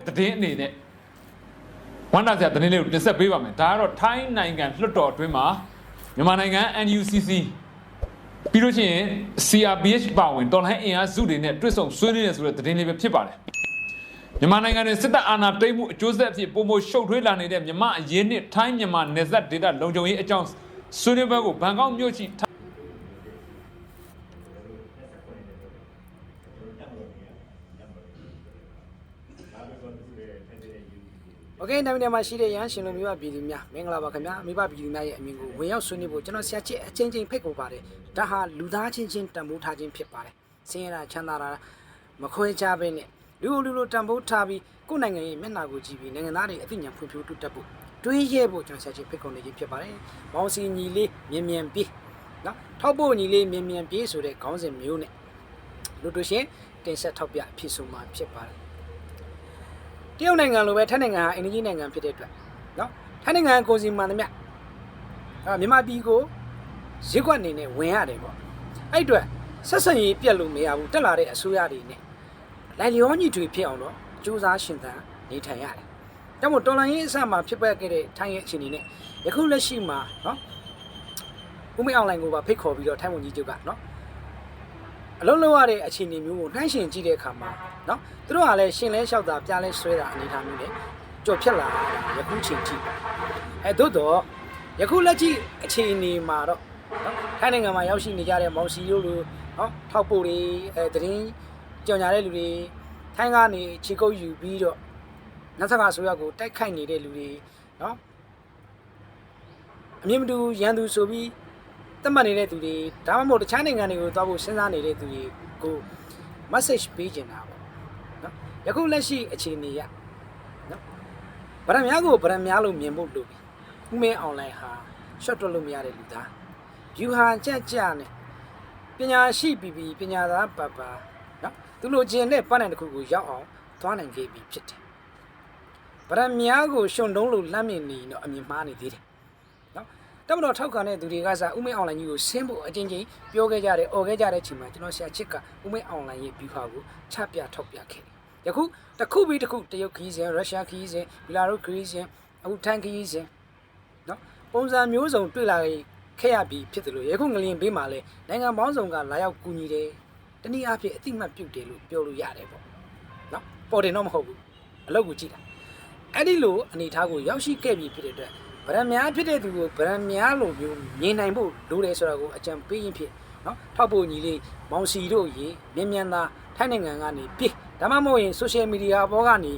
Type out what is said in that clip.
သတင်းအနေနဲ့ဝမ်းသာစရာသတင်းလေးကိုတင်ဆက်ပေးပါမယ်ဒါကတော့ထိုင်းနိုင်ငံလွှတ်တော်အတွင်းမှာမြန်မာနိုင်ငံ NUCC ပြီးလို့ရှိရင် CRPH ပါဝင်တော်လှန်အင်အားစုတွေနဲ့တွေ့ဆုံဆွေးနွေးနေဆိုတဲ့သတင်းလေးပဲဖြစ်ပါတယ်မြန်မာနိုင်ငံတွင်စစ်တပ်အာဏာသိမ်းမှုအကျိုးဆက်အဖြစ်ပုံမရှုပ်ထွေးလာနေတဲ့မြန်မာအရေးနှင့်ထိုင်းမြန်မာနယ်စပ်ဒေသလုံခြုံရေးအကြောင်းဆွေးနွေးပွဲကိုဘန်ကောက်မြို့ရှိโอเคနောက်နေ့မှာရှိတဲ့ရန်ရှင်လူမျိုးပြည်သူများမင်္ဂလာပါခင်ဗျာမိဘပြည်သူများရဲ့အမြင်ကိုဝင်ရောက်ဆွေးနွေးဖို့ကျွန်တော်ဆရာချစ်အချင်းချင်းဖိတ်ခေါ်ပါတယ်ဒါဟာလူသားချင်းချင်းတန်ဖိုးထားခြင်းဖြစ်ပါတယ်ဆင်းရဲတာချမ်းသာတာမခွဲခြားဘဲနဲ့လူလိုတန်ဖိုးထားပြီးကိုယ်နိုင်ငံရဲ့မျက်နှာကိုကြည့်ပြီးနိုင်ငံသားတွေအသိဉာဏ်ဖွံ့ဖြိုးတိုးတက်ဖို့တွေးရဲဖို့ကျွန်တော်ဆရာချစ်ဖိတ်ခေါ်နေခြင်းဖြစ်ပါတယ်မောင်စီညီလေးမြန်ပြေးနော်ထောက်ဖို့ညီလေးမြန်ပြေးဆိုတဲ့ခေါင်းစဉ်မျိုးနဲ့လူတို့ရှင်တင်ဆက်ထောက်ပြအဖြစ်ဆုံးမှာဖြစ်ပါတယ်တရုတ်နိုင်ငံလိုပဲထိုင်းနိုင်ငံဟာအင်ဂျီနိုင်ငံဖြစ်တဲ့အတွက်နော်ထိုင်းနိုင်ငံကိုစီမှန်သမျှမြန်မာပြည်ကိုရစ်ကွက်အနေနဲ့ဝင်ရတယ်ပေါ့အဲ့အတွက်ဆက်ဆံရေးပြတ်လို့မရဘူးတက်လာတဲ့အစိုးရတွေနဲ့လိုက်လျောညီတွေဖြစ်အောင်တော့စူးစမ်းရှင်သန်နေထိုင်ရတယ်ဒါမို့တော်လိုင်းရေးအစမှာဖြစ်ပခဲ့တဲ့ထိုင်းရဲ့အခြေအနေနဲ့ယခုလက်ရှိမှာနော်ဦးမေအောင်လိုင်းကိုပါဖိတ်ခေါ်ပြီးတော့ထိုင်းဝန်ကြီးချုပ်ကနော်အလုံးလုံးရတဲ့အခြေအနေမျိုးကိုနှိုင်းယှဉ်ကြည့်တဲ့အခါမှာနော်သူတို့ကလည်းရှင်လဲလျှောက်တာပြလဲဆွဲတာအနေထားမျိုးနဲ့ကြော်ဖြတ်လာတာယခုချိန်ထိသို့တော့ယခုလက်ရှိအခြေအနေမှာတော့နော်ထိုင်းနိုင်ငံမှာရောက်ရှိနေကြတဲ့မောင်စီတို့လိုနော်ထောက်ပို့တွေသတင်းကြော်ညာတဲ့လူတွေထိုင်းကနေခြေကုပ်ယူပြီးတော့နောက်ဆက်ကဆိုရကိုတိုက်ခိုက်နေတဲ့လူတွေနော်အမြင့်မတူရန်သူဆိုပြီးတတ်မှတ်နေတဲ့သူတွေဒါမှမဟုတ်တခြားနိုင်ငံတွေကိုသွားဖို့စဉ်းစားနေတဲ့သူတွေကို message ပေးချင်တာပေါ့နော်ယခုလက်ရှိအခြေအနေရနော်ဗရမများကိုဗရမများလို့မြင်ဖို့လိုပြီဥမင်းအွန်လိုင်းဟာ short တွက်လို့မရတဲ့လူသား view ဟာကြနဲ့ပညာရှိပြီးပညာသားပါနော်သူလိုချင်တဲ့ပန်းနိုင်တစ်ခုကိုရောက်အောင်သွားနိုင်ခဲ့ပြီဖြစ်တယ်ဗရမများကိုရှုံတုံးလို့လမ်းမြင်နေတော့အမြင်မှားနေသေးတယ်နော်တမတော်ထောက်ခံတဲ့သူတွေကစားဥမင်းအွန်လိုင်းကြီးကိုဆင်းဖို့အချင်းချင်းပြောခဲ့ကြတယ်អော်ခဲ့ကြတဲ့ချိန်မှာကျွန်တော်ဆရာချစ်ကဥမင်းအွန်လိုင်းရဲ့ view ဟာကိုချပြထောက်ပြခဲ့တယ်ယခုတစ်ခုပြီးတစ်ခုတရုတ်ခီးစဉ်ရုရှားခီးစဉ်ဘီလာရုစ်ခီးစဉ်အခုထိုင်းခီးစဉ်နော်ပုံစံမျိုးစုံတွေ့လာခဲ့ရပြီးဖြစ်တယ်လို့ယခုငလျင်ဘေးမှာလဲနိုင်ငံပေါင်းစုံကလာရောက်ကူညီတယ်တနည်းအားဖြင့်အတိမတ်ပြုတ်တယ်လို့ပြောလို့ရတယ်ပေါ့နော်ပေါ်တယ်တော့မဟုတ်ဘူးအလုပ်ကိုကြည့်တာအဲ့ဒီလိုအနေထားကိုရောက်ရှိခဲ့ပြီဖြစ်တဲ့အတွက်ဗရမများဖြစ်တဲ့သူကိုဗရမများလိုမျိုးမြင်နိုင်ဖို့လိုတယ်ဆိုတာကိုအကြံပေးရင်ဖြစ်နော်ထောက်ဖို့ညီလေးမောင်စီတို့ရေမြန်သာထိုင်းနိုင်ငံကနေပြေးဒါမှမဟုတ်ရင် social media ဘောကနေ